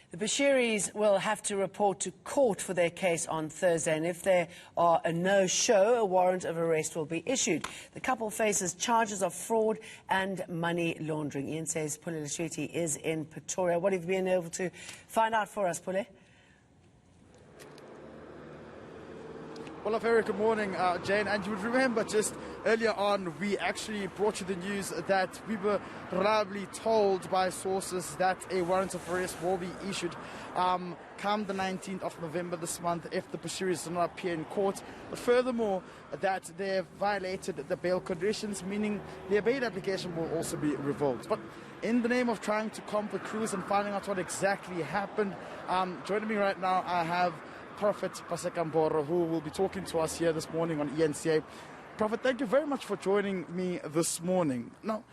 The Bushiris will have to report to court for their case on Thursday, and if there are a no-show, a warrant of arrest will be issued. The couple faces charges of fraud and money laundering. Ian says Pule Lashwiti is in Pretoria. What have you been able to find out for us, Pule? Well, a very good morning, Jane. And you would remember just earlier on, we actually brought you the news that we were reliably told by sources that a warrant of arrest will be issued come the 19th of November this month if the Bushiris do not appear in court. But furthermore, that they have violated the bail conditions, meaning their bail application will also be revoked. But in the name of trying to calm the crews and finding out what exactly happened, joining me right now, I have Prophet Mboro, who will be talking to us here this morning on ENCA. Prophet, thank you very much for joining me this morning. Now,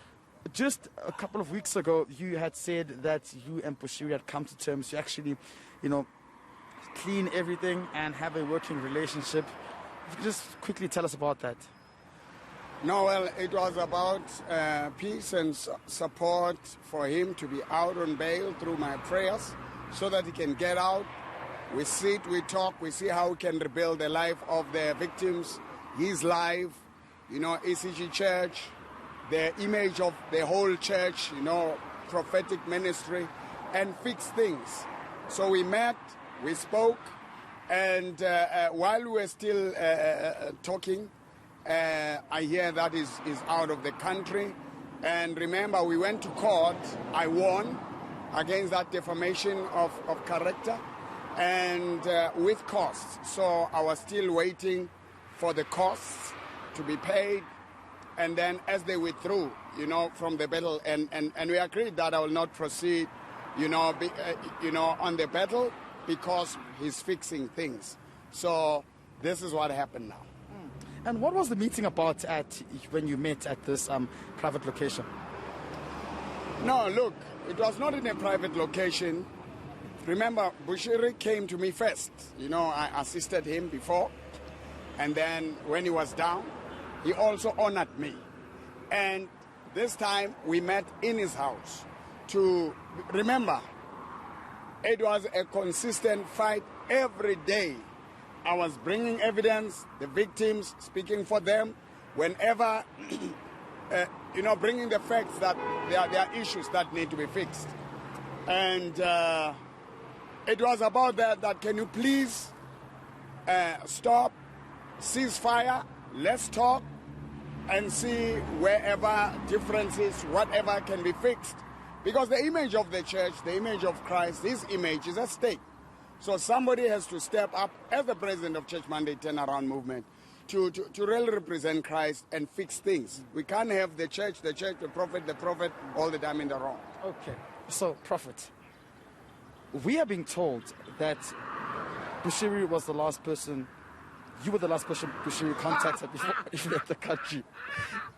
just a couple of weeks ago, you had said that you and Bushiri had come to terms to actually, clean everything and have a working relationship. If you could just quickly tell us about that. No, well, it was about peace and support for him to be out on bail through my prayers so that he can get out. We sit, we talk, we see how we can rebuild the life of the victims, his life, ECG Church, the image of the whole church, prophetic ministry, and fix things. So we met, we spoke, and while we were still talking, I hear that is out of the country. And remember, we went to court. I won against that defamation of character. And with costs. So I was still waiting for the costs to be paid. And then as they withdrew, from the battle, and we agreed that I will not proceed, on the battle because he's fixing things. So this is what happened now. And what was the meeting about when you met at this private location? No, look, it was not in a private location. Remember, Bushiri came to me first. I assisted him before. And then when he was down, he also honored me. And this time we met in his house. Remember, it was a consistent fight every day. I was bringing evidence, the victims, speaking for them. Whenever, bringing the facts that there are issues that need to be fixed. And it was about that can you please stop, cease fire, let's talk, and see wherever differences, whatever can be fixed. Because the image of the church, the image of Christ, his image is at stake. So somebody has to step up as the president of Church Monday Turnaround Movement to really represent Christ and fix things. We can't have the church, the prophet all the time in the wrong. Okay, so Prophet, we are being told that Bushiri was the last person, you were the last person Bushiri contacted before he left the country.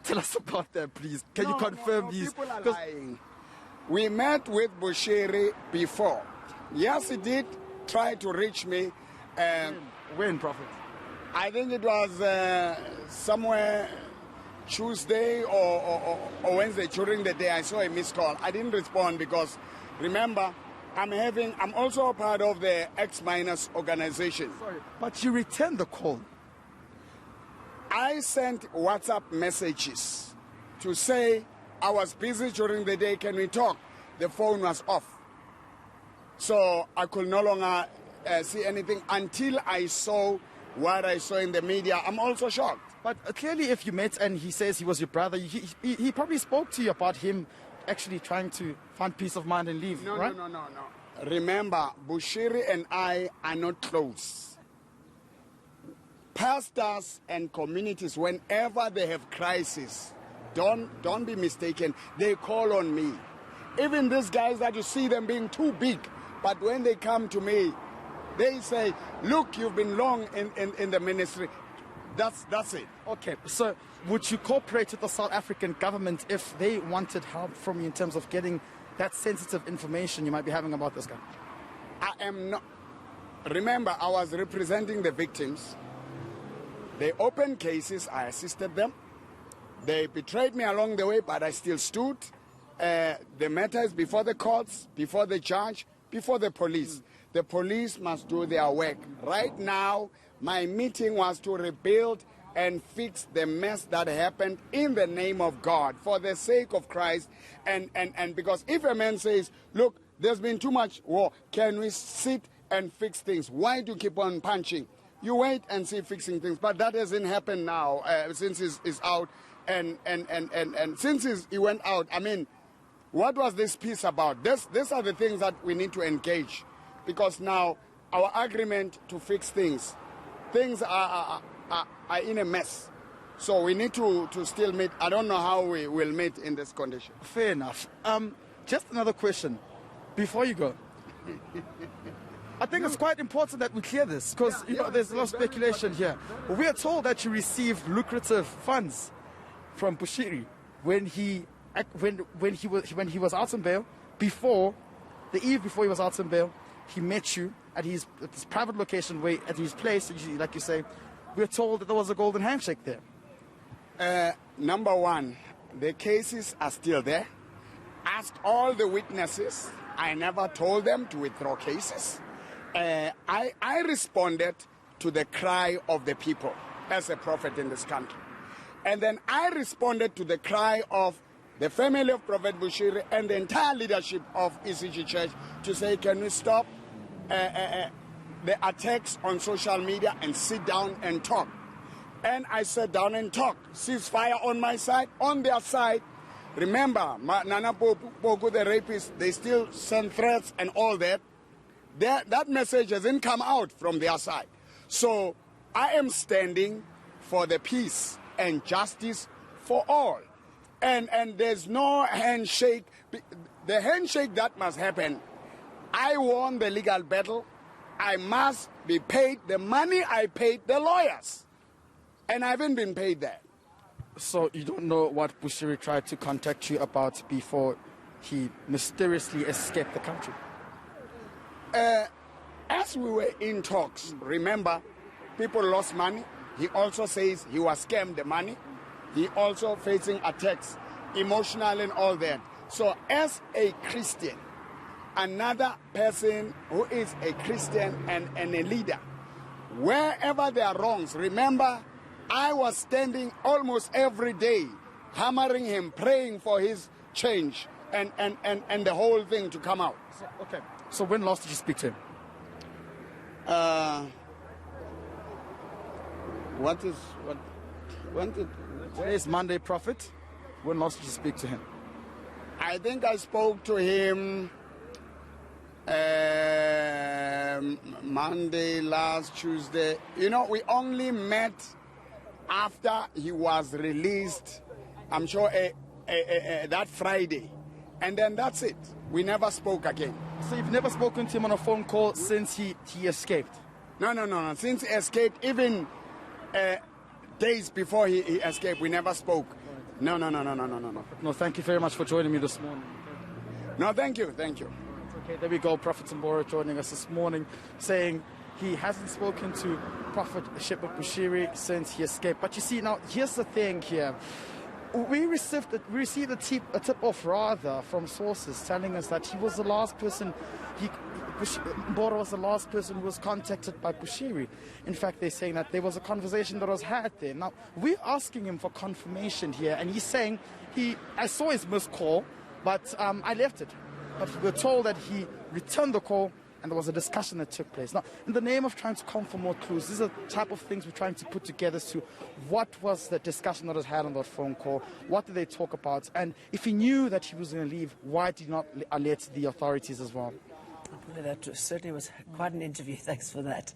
Tell us about that, please. Can you confirm these? People are lying. We met with Bushiri before. Yes, he did try to reach me. When, Prophet? I think it was somewhere Tuesday or Wednesday during the day. I saw a missed call. I didn't respond because, remember, I'm also a part of the X- organization. Sorry, but you returned the call. I sent WhatsApp messages to say I was busy during the day, can we talk? The phone was off. So I could no longer see anything until I saw what I saw in the media. I'm also shocked. But clearly if you met and he says he was your brother, he probably spoke to you about him actually trying to find peace of mind and leave, right? No. Remember, Bushiri and I are not close. Pastors and communities, whenever they have crisis, don't be mistaken, they call on me. Even these guys that you see them being too big, but when they come to me, they say, look, you've been long in the ministry. That's it. Okay, so would you cooperate with the South African government if they wanted help from you in terms of getting that sensitive information you might be having about this guy? I am not. Remember, I was representing the victims. They opened cases, I assisted them. They betrayed me along the way, but I still stood. The matter is before the courts, before the judge, before the police. The police must do their work. Right now, my meeting was to rebuild and fix the mess that happened in the name of God, for the sake of Christ. And because if a man says, look, there's been too much war, can we sit and fix things? Why do you keep on punching? You wait and see fixing things. But that hasn't happened now since he's out. And since he went out, I mean, what was this peace about? These are the things that we need to engage. Because now our agreement to fix things are in a mess. So we need to still meet. I don't know how we will meet in this condition. Fair enough. Just another question before you go. I think it's quite important that we clear this because there's a lot of speculation here. We are told that you received lucrative funds from Bushiri when he was out on bail. The eve before he was out on bail, he met you at his private location, at his place. Like you say, we are told that there was a golden handshake there. Number one, the cases are still there. Asked all the witnesses. I never told them to withdraw cases. I responded to the cry of the people as a prophet in this country. And then I responded to the cry of the family of Prophet Bushiri and the entire leadership of ECG Church to say, can we stop the attacks on social media and sit down and talk? And I sat down and talked. Ceasefire on my side, on their side. Remember, Nana Poku, the rapists, they still send threats and all that. That message hasn't come out from their side. So I am standing for the peace and justice for all. And there's no handshake. The handshake that must happen, I won the legal battle. I must be paid the money I paid the lawyers. And I haven't been paid that. So you don't know what Bushiri tried to contact you about before he mysteriously escaped the country? As we were in talks, remember, people lost money. He also says he was scammed the money. He also facing attacks, emotional and all that. So as a Christian, another person who is a Christian and a leader, wherever there are wrongs, remember, I was standing almost every day, hammering him, praying for his change and the whole thing to come out. So when last did you speak to him? Today is Monday, Prophet. When last did you speak to him? I think I spoke to him Monday, last Tuesday. You know, we only met after he was released, I'm sure, that Friday. And then that's it. We never spoke again. So you've never spoken to him on a phone call since he escaped? No. Since he escaped, even days before he escaped, we never spoke. No. No, thank you very much for joining me this morning. No, thank you. Okay, there we go. Prophet Mboro joining us this morning, saying he hasn't spoken to Prophet Shepherd Bushiri since he escaped. But you see, now, here's the thing here. We received a tip-off rather from sources telling us that he was the last person, Mboro was the last person who was contacted by Bushiri. In fact, they're saying that there was a conversation that was had there. Now, we're asking him for confirmation here, and he's saying, I saw his missed call, but I left it. But we're told that he returned the call, and there was a discussion that took place. Now, in the name of trying to come for more clues, these are the type of things we're trying to put together to what was the discussion that was had on that phone call, what did they talk about, and if he knew that he was going to leave, why did he not alert the authorities as well? That certainly was quite an interview. Thanks for that.